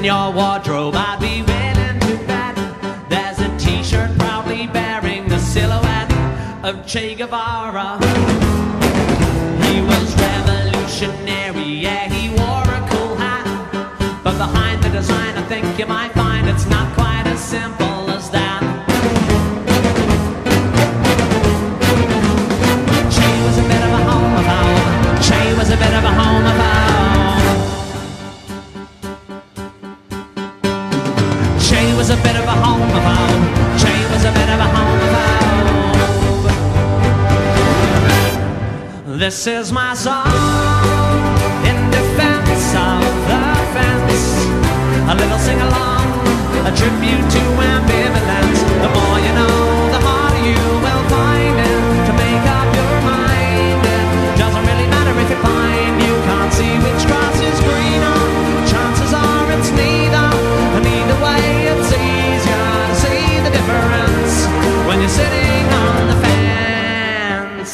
your wardrobe, I'd be willing to bet there's a t-shirt proudly bearing the silhouette of Che Guevara. He was revolutionary, yeah, he wore a cool hat, but behind the design I think you might find it's not quite as simple as that. Che was a bit of a homophobe. Che was a bit of a homophobe. Che was a bit of a homophobe. Che was a bit of a homophobe. This is my song in defense of the fence. A little sing-along, a tribute to ambivalence. The more you know, the harder you will find it to make up your mind. It doesn't really matter if you find you can't see which grass is greener. Chances are it's neither, and either way it's easier to see the difference when you're sitting on the fence.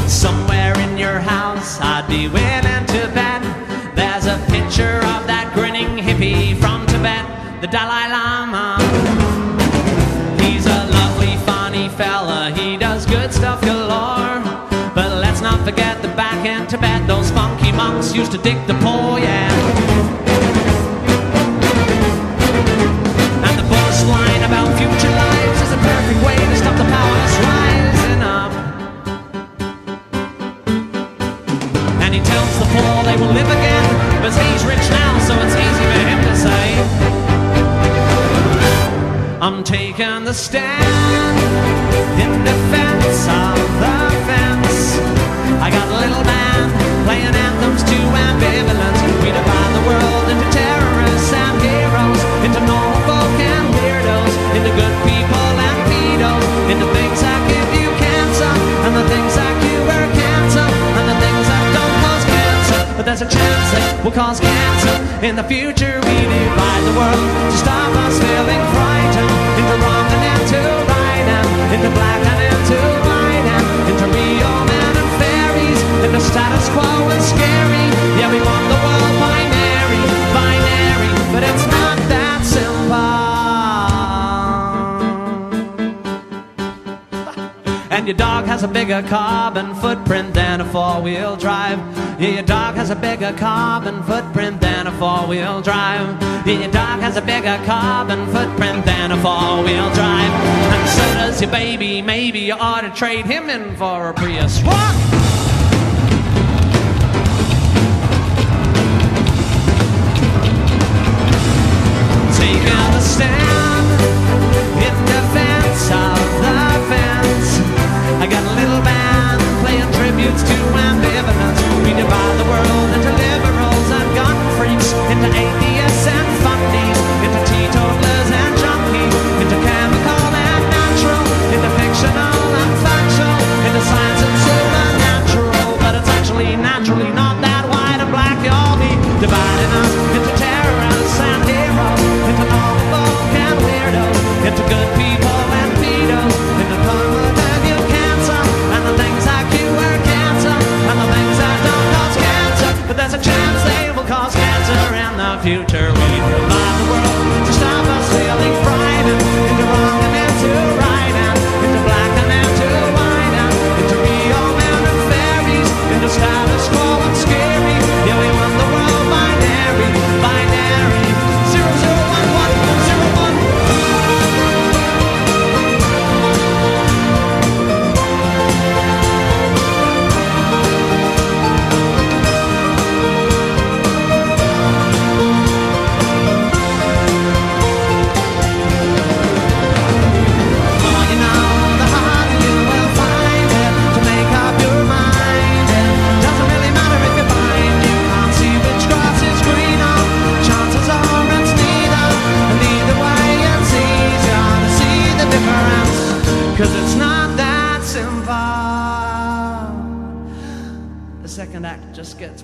Somewhere in your house I'd be willing to bet there's a picture of that grinning hippie from Tibet, the Dalai Lama. He's a lovely, funny fella, he does good stuff galore. But let's not forget that back in Tibet those funky monks used to dig the poor, yeah. And the Buddhist line about future lives is a perfect way to stop the powerless rising up. And he tells the poor they will live again, but he's rich now, so it's easy for him to say, I'm taking the stand in defense of the fence. I got a little band playing anthems to ambivalence. We divide the world into terrorists and heroes, into normal folk and weirdos, into good people and pedos, into things that give you cancer, and the things that cure cancer, and the things that don't cause cancer. But there's a chance that will cause cancer in the future. We divide the world to stop us feeling frightened, into wrong and into right, and into black and into white, and into real men and fairies, into status quo and scary. Yeah, we want the world binary, binary, but it's not that simple. And your dog has a bigger carbon footprint than a four-wheel drive. Yeah, your dog has a bigger carbon footprint than a four-wheel drive. Yeah, your dog has a bigger carbon footprint than a four-wheel drive. And so does your baby. Maybe you ought to trade him in for a Prius. What? Taking a stand in defense of the fence. I got a little band playing tributes to ambivalence. We divide the world into liberals and gun freaks, into atheists and fundies, into teetotalers and junkies, into chemical and natural, into fictional and factual, into science and supernatural. But it's actually naturally not that white and black. You'll be dividing us into terrorists and heroes, into normal folk and weirdos, into good people and pedos, into permanent cancer, and the things that cure cancer, and the things that don't cause cancer. But there's a chance they will cause cancer in the future. We divide the world to stop us feeling frightened, into wrong and into right, and into black and into white, and into real men and fairies, into status quo and scary. Yeah, we want the world binary, binary. 001101. Cause it's not that simple. The second act just gets weird.